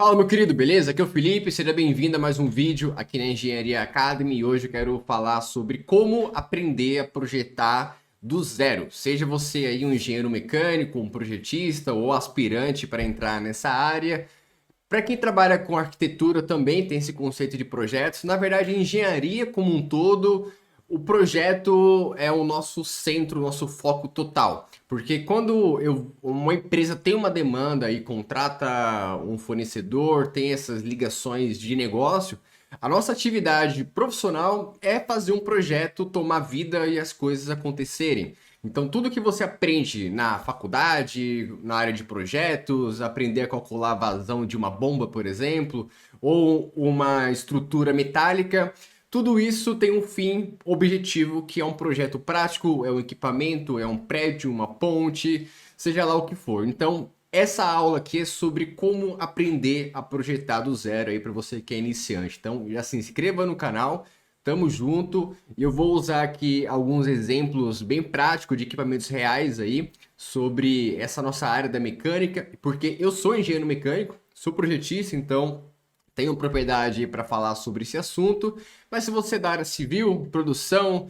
Fala, meu querido, beleza? Aqui é o Felipe, seja bem-vindo a mais um vídeo aqui na Engenharia Academy e hoje eu quero falar sobre como aprender a projetar do zero. Seja você aí um engenheiro mecânico, um projetista ou aspirante para entrar nessa área. Para quem trabalha com arquitetura também tem esse conceito de projetos. Na verdade, engenharia como um todo, o projeto é o nosso centro, o nosso foco total. Porque quando uma empresa tem uma demanda e contrata um fornecedor, tem essas ligações de negócio, a nossa atividade profissional é fazer um projeto tomar vida e as coisas acontecerem. Então, tudo que você aprende na faculdade, na área de projetos, aprender a calcular a vazão de uma bomba, por exemplo, ou uma estrutura metálica, tudo isso tem um fim objetivo que é um projeto prático, é um equipamento, é um prédio, uma ponte, seja lá o que for. Então, essa aula aqui é sobre como aprender a projetar do zero aí para você que é iniciante. Então, já se inscreva no canal. Tamo junto e eu vou usar aqui alguns exemplos bem práticos de equipamentos reais aí sobre essa nossa área da mecânica, porque eu sou engenheiro mecânico, sou projetista, então tenho propriedade para falar sobre esse assunto. Mas se você é da área civil, produção,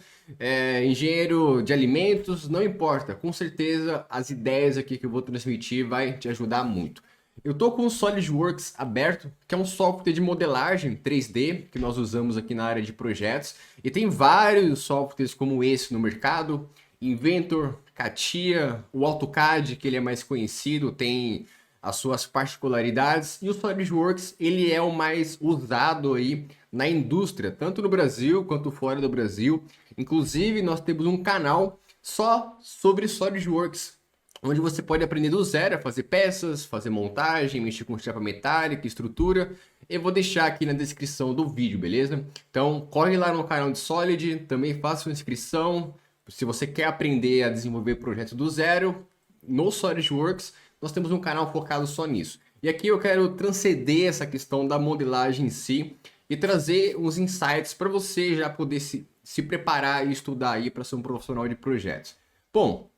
engenheiro de alimentos, não importa, com certeza as ideias aqui que eu vou transmitir vai te ajudar muito. Eu tô com o SolidWorks aberto, que é um software de modelagem 3D que nós usamos aqui na área de projetos. E tem vários softwares como esse no mercado. Inventor, CATIA, o AutoCAD, que ele é mais conhecido, tem as suas particularidades. E o SolidWorks, ele é o mais usado aí na indústria, tanto no Brasil quanto fora do Brasil. Inclusive, nós temos um canal só sobre SolidWorks, onde você pode aprender do zero a fazer peças, fazer montagem, mexer com chapa metálica, estrutura. Eu vou deixar aqui na descrição do vídeo, beleza? Então, corre lá no canal de Solid, também faça sua inscrição. Se você quer aprender a desenvolver projetos do zero, no SolidWorks, nós temos um canal focado só nisso. E aqui eu quero transcender essa questão da modelagem em si e trazer uns insights para você já poder se preparar e estudar aí para ser um profissional de projetos. Bom,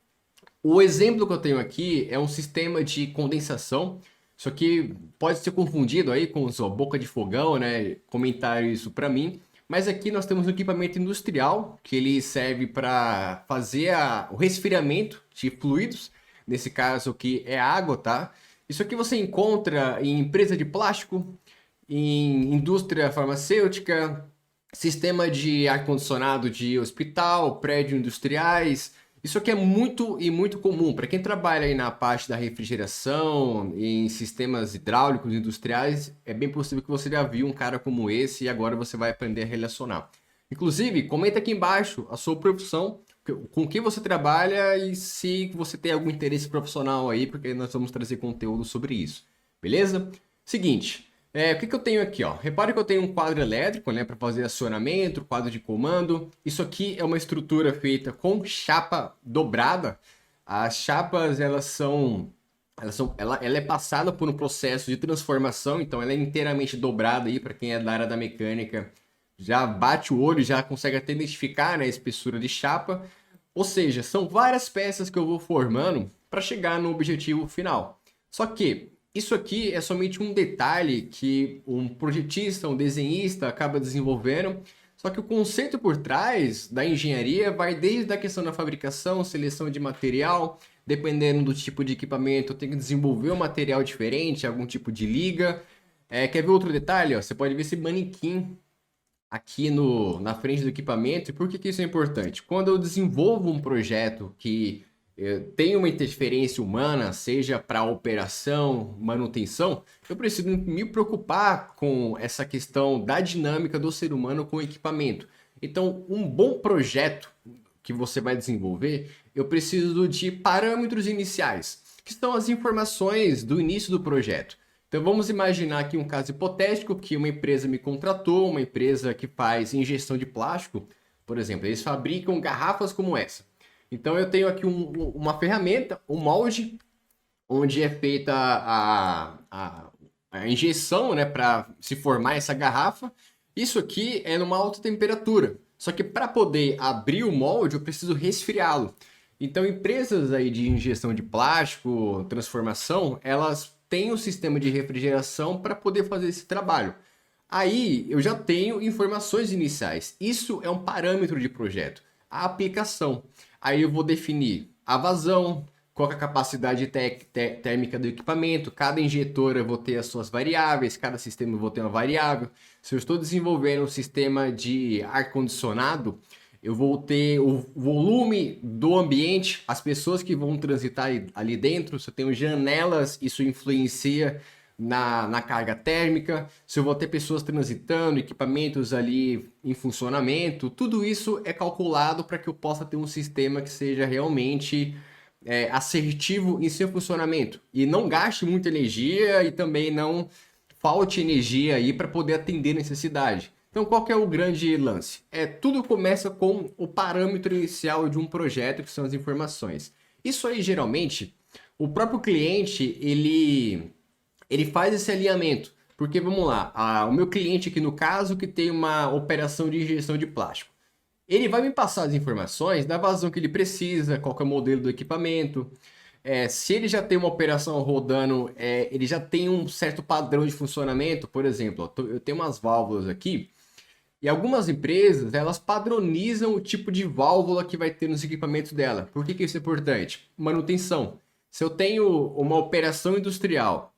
o exemplo que eu tenho aqui é um sistema de condensação. Isso aqui pode ser confundido aí com sua boca de fogão, né? Comentaram isso para mim. Mas aqui nós temos um equipamento industrial que ele serve para fazer o resfriamento de fluidos. Nesse caso aqui é água, tá? Isso aqui você encontra em empresa de plástico, em indústria farmacêutica, sistema de ar-condicionado de hospital, prédios industriais. Isso aqui é muito e muito comum. Para quem trabalha aí na parte da refrigeração, em sistemas hidráulicos industriais, é bem possível que você já viu um cara como esse e agora você vai aprender a relacionar. Inclusive, comenta aqui embaixo a sua profissão, com que você trabalha e se você tem algum interesse profissional aí, porque nós vamos trazer conteúdo sobre isso. Beleza? Seguinte, o que eu tenho aqui, ó? Repare que eu tenho um quadro elétrico, né, para fazer acionamento, quadro de comando. Isso aqui é uma estrutura feita com chapa dobrada. As chapas, ela é passada por um processo de transformação, então ela é inteiramente dobrada aí para quem é da área da mecânica. Já bate o olho, já consegue até identificar, né, a espessura de chapa. Ou seja, são várias peças que eu vou formando para chegar no objetivo final. Só que isso aqui é somente um detalhe que um projetista, um desenhista acaba desenvolvendo. Só que o conceito por trás da engenharia vai desde a questão da fabricação, seleção de material, dependendo do tipo de equipamento, tem que desenvolver um material diferente, algum tipo de liga. Quer ver outro detalhe? Ó? Você pode ver esse manequim aqui na frente do equipamento. E por que isso é importante? Quando eu desenvolvo um projeto que tem uma interferência humana, seja para operação, manutenção, eu preciso me preocupar com essa questão da dinâmica do ser humano com o equipamento. Então, um bom projeto que você vai desenvolver, eu preciso de parâmetros iniciais, que são as informações do início do projeto. Então vamos imaginar aqui um caso hipotético que uma empresa me contratou, uma empresa que faz injeção de plástico, por exemplo, eles fabricam garrafas como essa. Então eu tenho aqui uma ferramenta, um molde, onde é feita a injeção, né, para se formar essa garrafa. Isso aqui é numa alta temperatura. Só que para poder abrir o molde, eu preciso resfriá-lo. Então empresas aí de injeção de plástico, transformação, elas tenho um sistema de refrigeração para poder fazer esse trabalho. Aí eu já tenho informações iniciais. Isso é um parâmetro de projeto. A aplicação. Aí eu vou definir a vazão, qual é a capacidade térmica do equipamento, cada injetor eu vou ter as suas variáveis, cada sistema eu vou ter uma variável. Se eu estou desenvolvendo um sistema de ar-condicionado, eu vou ter o volume do ambiente, as pessoas que vão transitar ali dentro. Se eu tenho janelas, isso influencia na carga térmica. Se eu vou ter pessoas transitando, equipamentos ali em funcionamento, tudo isso é calculado para que eu possa ter um sistema que seja realmente assertivo em seu funcionamento e não gaste muita energia e também não falte energia aí para poder atender a necessidade. Então, qual que é o grande lance? Tudo começa com o parâmetro inicial de um projeto, que são as informações. Isso aí, geralmente, o próprio cliente, ele faz esse alinhamento. Porque, vamos lá, o meu cliente aqui no caso, que tem uma operação de injeção de plástico. Ele vai me passar as informações da vazão que ele precisa, qual que é o modelo do equipamento. Se ele já tem uma operação rodando, ele já tem um certo padrão de funcionamento. Por exemplo, eu tenho umas válvulas aqui, e algumas empresas, elas padronizam o tipo de válvula que vai ter nos equipamentos dela. Por que isso é importante? Manutenção. Se eu tenho uma operação industrial,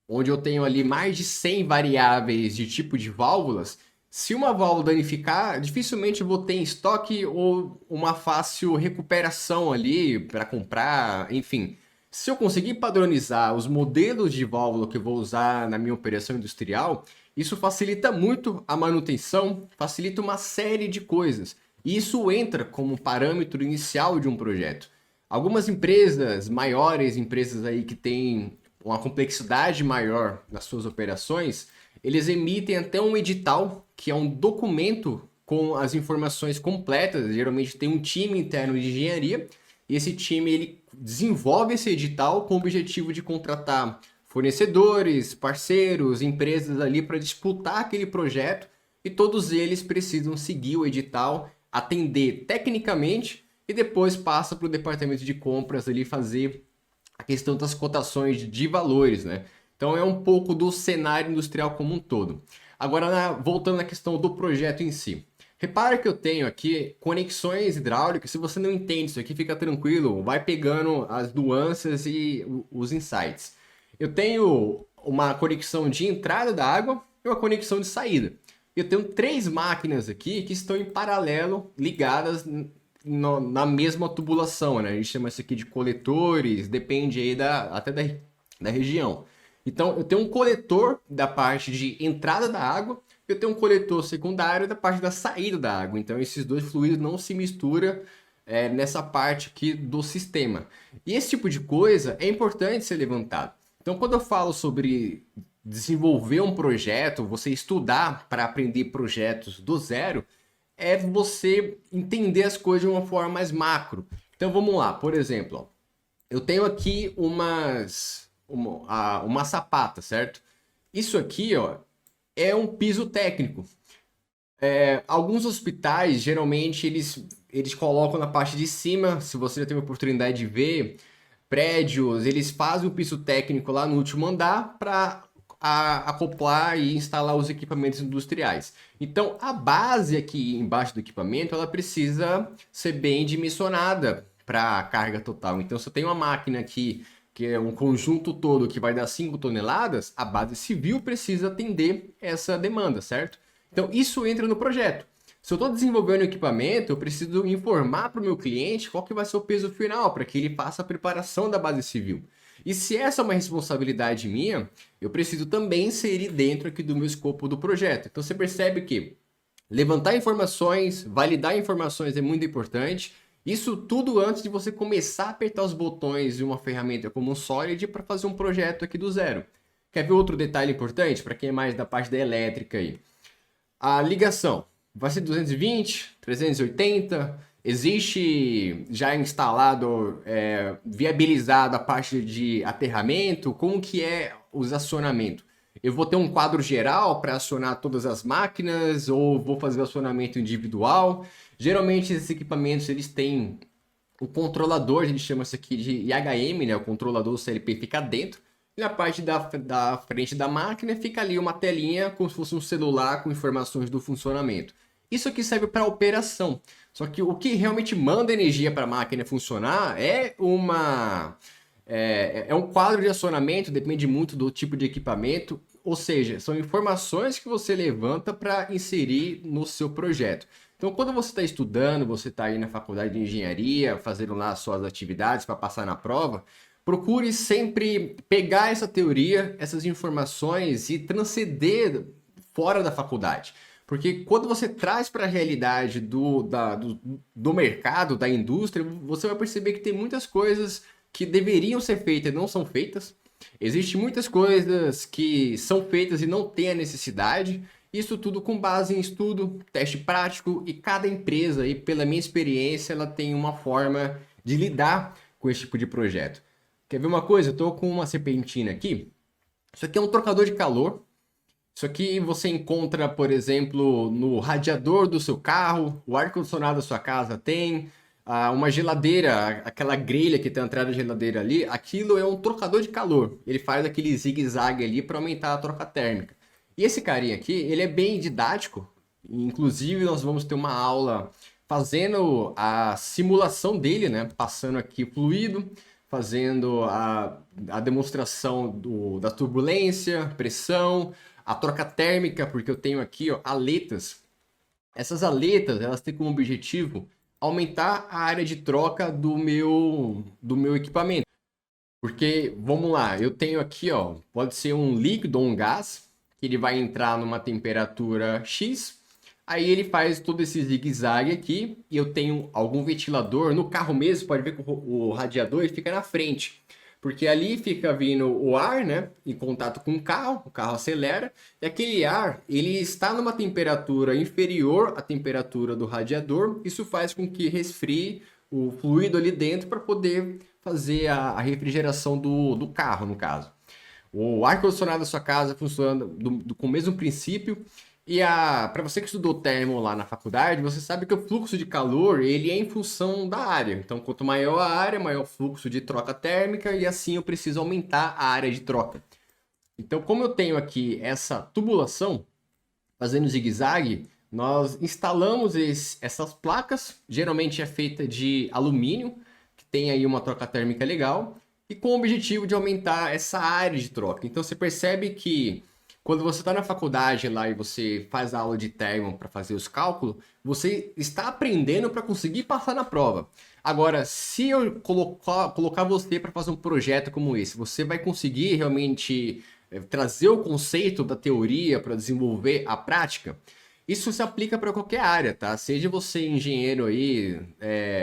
onde eu tenho ali mais de 100 variáveis de tipo de válvulas, se uma válvula danificar, dificilmente eu vou ter em estoque ou uma fácil recuperação ali para comprar, enfim. Se eu conseguir padronizar os modelos de válvula que eu vou usar na minha operação industrial, isso facilita muito a manutenção, facilita uma série de coisas. E isso entra como parâmetro inicial de um projeto. Algumas empresas maiores, empresas aí que têm uma complexidade maior nas suas operações, eles emitem até um edital, que é um documento com as informações completas. Geralmente tem um time interno de engenharia, e esse time ele desenvolve esse edital com o objetivo de contratar fornecedores, parceiros, empresas ali para disputar aquele projeto, e todos eles precisam seguir o edital, atender tecnicamente, e depois passa para o departamento de compras ali fazer a questão das cotações de valores, né? Então é um pouco do cenário industrial como um todo. Agora, voltando à questão do projeto em si. Repara que eu tenho aqui conexões hidráulicas. Se você não entende isso aqui, fica tranquilo, vai pegando as nuances e os insights. Eu tenho uma conexão de entrada da água e uma conexão de saída. Eu tenho 3 máquinas aqui que estão em paralelo, ligadas na mesma tubulação, né? A gente chama isso aqui de coletores, depende aí até da região. Então, eu tenho um coletor da parte de entrada da água, eu tenho um coletor secundário da parte da saída da água. Então, esses dois fluidos não se misturam nessa parte aqui do sistema. E esse tipo de coisa é importante ser levantado. Então, quando eu falo sobre desenvolver um projeto, você estudar para aprender projetos do zero, é você entender as coisas de uma forma mais macro. Então, vamos lá. Por exemplo, ó, eu tenho aqui uma sapata, certo? Isso aqui, ó, é um piso técnico. Alguns hospitais, geralmente, eles colocam na parte de cima, se você já teve a oportunidade de ver, prédios, eles fazem o piso técnico lá no último andar para acoplar e instalar os equipamentos industriais. Então, a base aqui embaixo do equipamento, ela precisa ser bem dimensionada para a carga total. Então, se eu tenho uma máquina aqui que é um conjunto todo que vai dar 5 toneladas, a base civil precisa atender essa demanda, certo? Então, isso entra no projeto. Se eu estou desenvolvendo um equipamento, eu preciso informar para o meu cliente qual que vai ser o peso final, para que ele faça a preparação da base civil. E se essa é uma responsabilidade minha, eu preciso também inserir dentro aqui do meu escopo do projeto. Então, você percebe que levantar informações, validar informações é muito importante. Isso tudo antes de você começar a apertar os botões de uma ferramenta como o Solid para fazer um projeto aqui do zero. Quer ver outro detalhe importante para quem é mais da parte da elétrica aí? A ligação vai ser 220, 380, existe já instalado, viabilizado a parte de aterramento, como que é o acionamento? Eu vou ter um quadro geral para acionar todas as máquinas ou vou fazer o acionamento individual? Geralmente esses equipamentos eles têm o controlador, a gente chama isso aqui de IHM, né? O controlador do CLP fica dentro. e na parte da frente da máquina fica ali uma telinha como se fosse um celular com informações do funcionamento. Isso aqui serve para operação. Só que o que realmente manda energia para a máquina funcionar é um quadro de acionamento, depende muito do tipo de equipamento, ou seja, são informações que você levanta para inserir no seu projeto. Então, quando você está estudando, você está aí na faculdade de engenharia, fazendo lá as suas atividades para passar na prova, procure sempre pegar essa teoria, essas informações e transcender fora da faculdade. Porque quando você traz para a realidade do mercado, da indústria, você vai perceber que tem muitas coisas que deveriam ser feitas e não são feitas. Existem muitas coisas que são feitas e não têm a necessidade. Isso tudo com base em estudo, teste prático, e cada empresa, aí, pela minha experiência, ela tem uma forma de lidar com esse tipo de projeto. Quer ver uma coisa? Eu estou com uma serpentina aqui. Isso aqui é um trocador de calor. Isso aqui você encontra, por exemplo, no radiador do seu carro, o ar-condicionado da sua casa tem, uma geladeira, aquela grelha que tem a entrada da geladeira ali, aquilo é um trocador de calor. Ele faz aquele zigue-zague ali para aumentar a troca térmica. E esse carinha aqui, ele é bem didático, inclusive nós vamos ter uma aula fazendo a simulação dele, né? Passando aqui o fluido, fazendo a demonstração da turbulência, pressão, a troca térmica, porque eu tenho aqui, ó, aletas. Essas aletas, elas têm como objetivo aumentar a área de troca do meu equipamento. Porque, vamos lá, eu tenho aqui, ó, pode ser um líquido ou um gás, que ele vai entrar numa temperatura X, aí ele faz todo esse zigue-zague aqui, e eu tenho algum ventilador, no carro mesmo, pode ver que o radiador ele fica na frente, porque ali fica vindo o ar, né, em contato com o carro acelera, e aquele ar, ele está numa temperatura inferior à temperatura do radiador, isso faz com que resfrie o fluido ali dentro para poder fazer a refrigeração do carro, no caso. O ar-condicionado da sua casa funciona com o mesmo princípio. E para você que estudou termo lá na faculdade, você sabe que o fluxo de calor ele é em função da área. Então, quanto maior a área, maior o fluxo de troca térmica e assim eu preciso aumentar a área de troca. Então, como eu tenho aqui essa tubulação fazendo zigue-zague, nós instalamos essas placas. Geralmente é feita de alumínio, que tem aí uma troca térmica legal, e com o objetivo de aumentar essa área de troca. Então, você percebe que quando você está na faculdade lá e você faz a aula de termo para fazer os cálculos, você está aprendendo para conseguir passar na prova. Agora, se eu colocar você para fazer um projeto como esse, você vai conseguir realmente trazer o conceito da teoria para desenvolver a prática? Isso se aplica para qualquer área, tá? Seja você engenheiro aí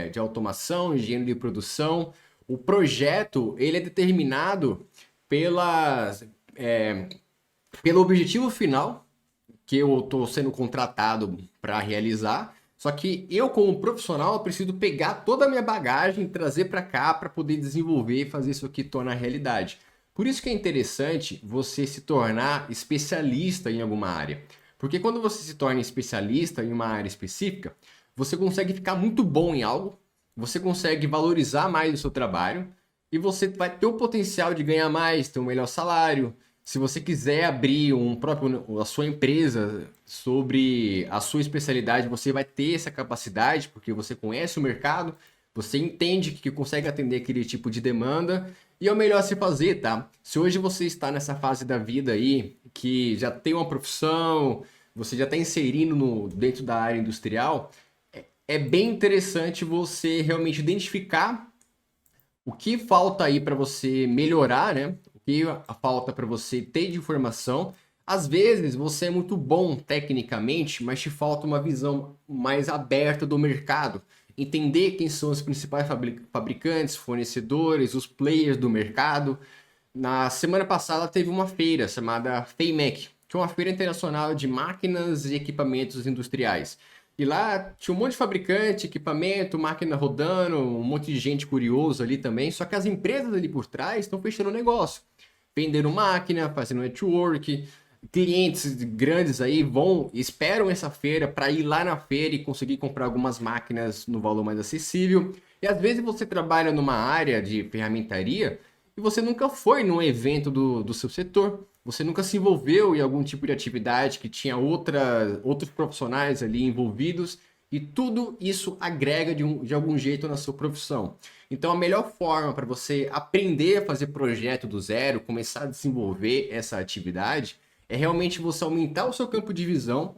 de automação, engenheiro de produção, o projeto ele é determinado pelo objetivo final que eu estou sendo contratado para realizar. Só que eu, como profissional, eu preciso pegar toda a minha bagagem e trazer para cá para poder desenvolver e fazer isso aqui tornar realidade. Por isso que é interessante você se tornar especialista em alguma área. Porque quando você se torna especialista em uma área específica, você consegue ficar muito bom em algo, você consegue valorizar mais o seu trabalho e você vai ter o potencial de ganhar mais, ter um melhor salário. Se você quiser abrir a sua empresa sobre a sua especialidade, você vai ter essa capacidade, porque você conhece o mercado, você entende que consegue atender aquele tipo de demanda, e é o melhor a se fazer, tá? Se hoje você está nessa fase da vida aí, que já tem uma profissão, você já está inserindo dentro da área industrial, é bem interessante você realmente identificar o que falta aí para você melhorar, né? O que falta para você ter de informação. Às vezes você é muito bom tecnicamente, mas te falta uma visão mais aberta do mercado. Entender quem são os principais fabricantes, fornecedores, os players do mercado. Na semana passada teve uma feira chamada FEIMEC, que é uma feira internacional de máquinas e equipamentos industriais. E lá tinha um monte de fabricante, equipamento, máquina rodando, um monte de gente curioso ali também. Só que as empresas ali por trás estão fechando o negócio. Vendendo máquina, fazendo network. Clientes grandes aí esperam essa feira para ir lá na feira e conseguir comprar algumas máquinas no valor mais acessível. E às vezes você trabalha numa área de ferramentaria e você nunca foi num evento do seu setor, você nunca se envolveu em algum tipo de atividade que tinha outros profissionais ali envolvidos, e tudo isso agrega de algum jeito na sua profissão. Então, a melhor forma para você aprender a fazer projeto do zero, começar a desenvolver essa atividade, é realmente você aumentar o seu campo de visão,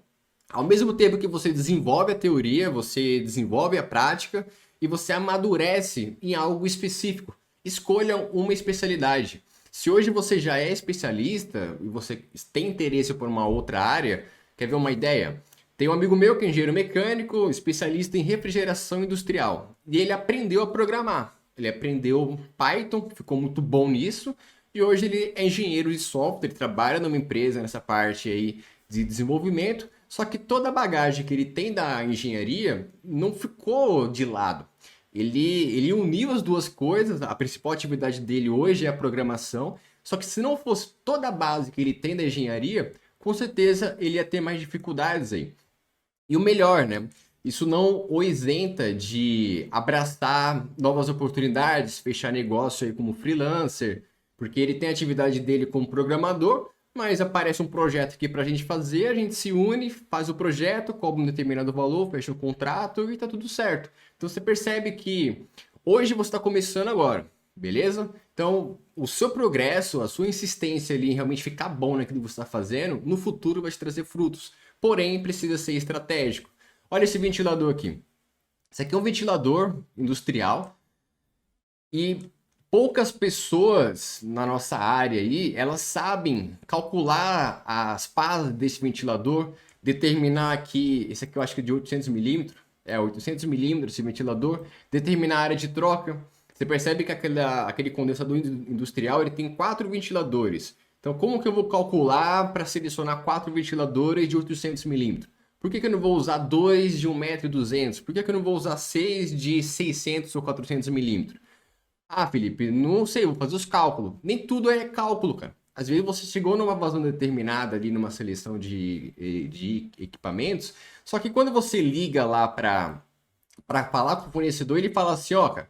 ao mesmo tempo que você desenvolve a teoria, você desenvolve a prática e você amadurece em algo específico. Escolha uma especialidade. Se hoje você já é especialista e você tem interesse por uma outra área, quer ver uma ideia? Tem um amigo meu que é engenheiro mecânico, especialista em refrigeração industrial. E ele aprendeu a programar. Ele aprendeu Python, ficou muito bom nisso. E hoje ele é engenheiro de software, ele trabalha numa empresa nessa parte aí de desenvolvimento. Só que toda a bagagem que ele tem da engenharia não ficou de lado. Ele uniu as duas coisas, a principal atividade dele hoje é a programação, só que se não fosse toda a base que ele tem da engenharia, com certeza ele ia ter mais dificuldades aí. E o melhor, né? Isso não o isenta de abraçar novas oportunidades, fechar negócio aí como freelancer, porque ele tem a atividade dele como programador, mas aparece um projeto aqui para a gente fazer, a gente se une, faz o projeto, cobra um determinado valor, fecha um contrato e tá tudo certo. Então você percebe que hoje você está começando agora, beleza? Então o seu progresso, a sua insistência ali em realmente ficar bom naquilo que você está fazendo, no futuro vai te trazer frutos. Porém, precisa ser estratégico. Olha esse ventilador aqui. Esse aqui é um ventilador industrial e poucas pessoas na nossa área aí, elas sabem calcular as pás desse ventilador, determinar aqui, esse aqui eu acho que é de 800 milímetros, 800 milímetros esse ventilador, determinar a área de troca. Você percebe que aquele condensador industrial ele tem 4 ventiladores. Então, como que eu vou calcular para selecionar 4 ventiladores de 800 milímetros? Por que eu não vou usar 2 de 1,2 m? Por que eu não vou usar 6 de 600 ou 400 milímetros? Ah, Felipe, não sei, vou fazer os cálculos. Nem tudo é cálculo, cara. Às vezes você chegou numa vazão determinada ali numa seleção de equipamentos, só que quando você liga lá para falar com o fornecedor, ele fala assim, ó, cara,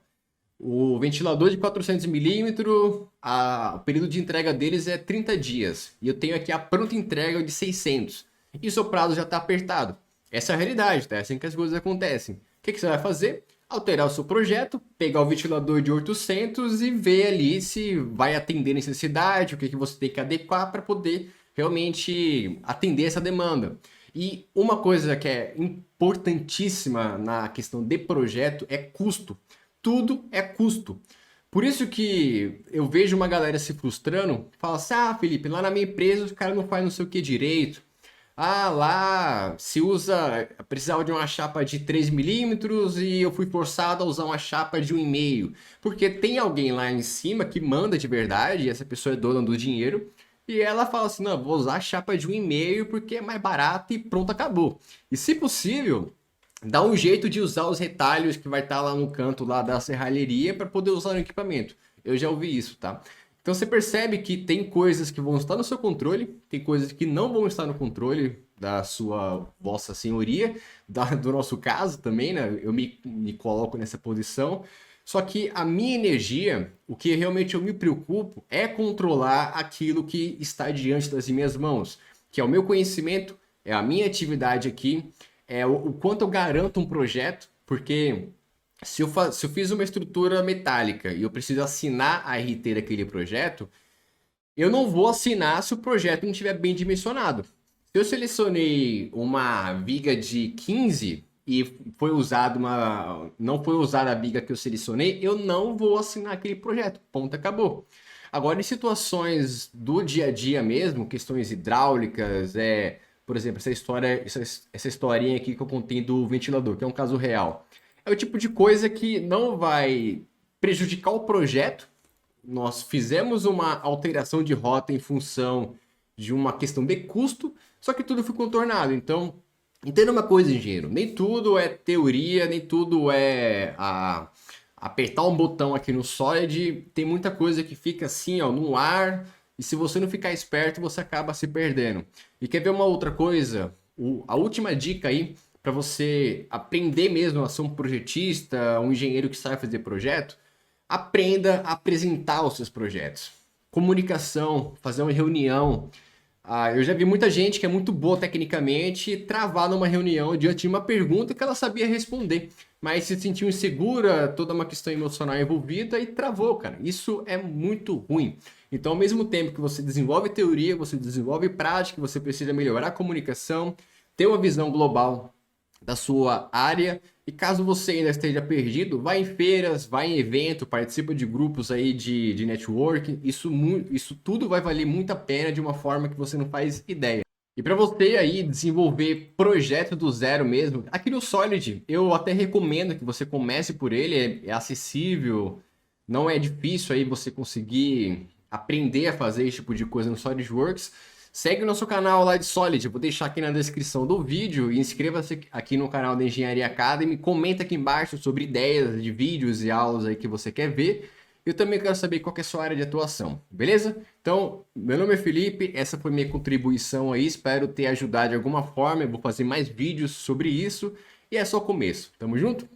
o ventilador de 400 milímetros, o período de entrega deles é 30 dias. E eu tenho aqui a pronta entrega de 600. E o seu prazo já está apertado. Essa é a realidade, tá? É assim que as coisas acontecem. O que você vai fazer? Alterar o seu projeto, pegar o ventilador de 800 e ver ali se vai atender a necessidade, o que você tem que adequar para poder realmente atender essa demanda. E uma coisa que é importantíssima na questão de projeto é custo. Tudo é custo. Por isso que eu vejo uma galera se frustrando, fala assim, ah, Felipe, lá na minha empresa os caras não fazem não sei o que direito. Ah, lá se usa, precisava de uma chapa de 3 milímetros e eu fui forçado a usar uma chapa de 1,5. Porque tem alguém lá em cima que manda de verdade, e essa pessoa é dona do dinheiro, e ela fala assim, não, vou usar a chapa de 1,5 porque é mais barato e pronto, acabou. E se possível, dá um jeito de usar os retalhos que vai estar lá no canto lá da serralheria para poder usar no equipamento. Eu já ouvi isso, tá? Então você percebe que tem coisas que vão estar no seu controle, tem coisas que não vão estar no controle da sua vossa senhoria, do nosso caso também, né? Eu me coloco nessa posição. Só que a minha energia, o que realmente eu me preocupo é controlar aquilo que está diante das minhas mãos, que é o meu conhecimento, é a minha atividade aqui, é o quanto eu garanto um projeto, porque se eu fiz uma estrutura metálica e eu preciso assinar a RT daquele projeto, eu não vou assinar se o projeto não estiver bem dimensionado. Se eu selecionei uma viga de 15 e não foi usada a viga que eu selecionei, eu não vou assinar aquele projeto. Ponto, acabou. Agora, em situações do dia a dia mesmo, questões hidráulicas, por exemplo, essa historinha aqui que eu contei do ventilador, que é um caso real. É o tipo de coisa que não vai prejudicar o projeto. Nós fizemos uma alteração de rota em função de uma questão de custo, só que tudo foi contornado. Então, entenda uma coisa, engenheiro, nem tudo é teoria, nem tudo é apertar um botão aqui no Solid. Tem muita coisa que fica assim, ó, no ar, e se você não ficar esperto, você acaba se perdendo. E quer ver uma outra coisa? A última dica aí, para você aprender mesmo a ser um projetista, um engenheiro que sabe fazer projeto, aprenda a apresentar os seus projetos. Comunicação, fazer uma reunião. Eu já vi muita gente que é muito boa tecnicamente travar numa reunião diante de uma pergunta que ela sabia responder, mas se sentiu insegura, toda uma questão emocional envolvida e travou, cara. Isso é muito ruim. Então, ao mesmo tempo que você desenvolve teoria, você desenvolve prática, você precisa melhorar a comunicação, ter uma visão global da sua área. E caso você ainda esteja perdido, vai em feiras, vai em evento, participa de grupos aí de networking. Isso tudo vai valer muito a pena de uma forma que você não faz ideia. E para você aí desenvolver projeto do zero mesmo, aqui no Solid eu até recomendo que você comece por ele, é acessível, não é difícil aí você conseguir aprender a fazer esse tipo de coisa no SolidWorks. Segue o nosso canal lá de Solid, eu vou deixar aqui na descrição do vídeo e inscreva-se aqui no canal da Engenharia Academy, comenta aqui embaixo sobre ideias de vídeos e aulas aí que você quer ver. Eu também quero saber qual que é a sua área de atuação, beleza? Então, meu nome é Felipe, essa foi minha contribuição aí, espero ter ajudado de alguma forma, eu vou fazer mais vídeos sobre isso e é só o começo. Tamo junto?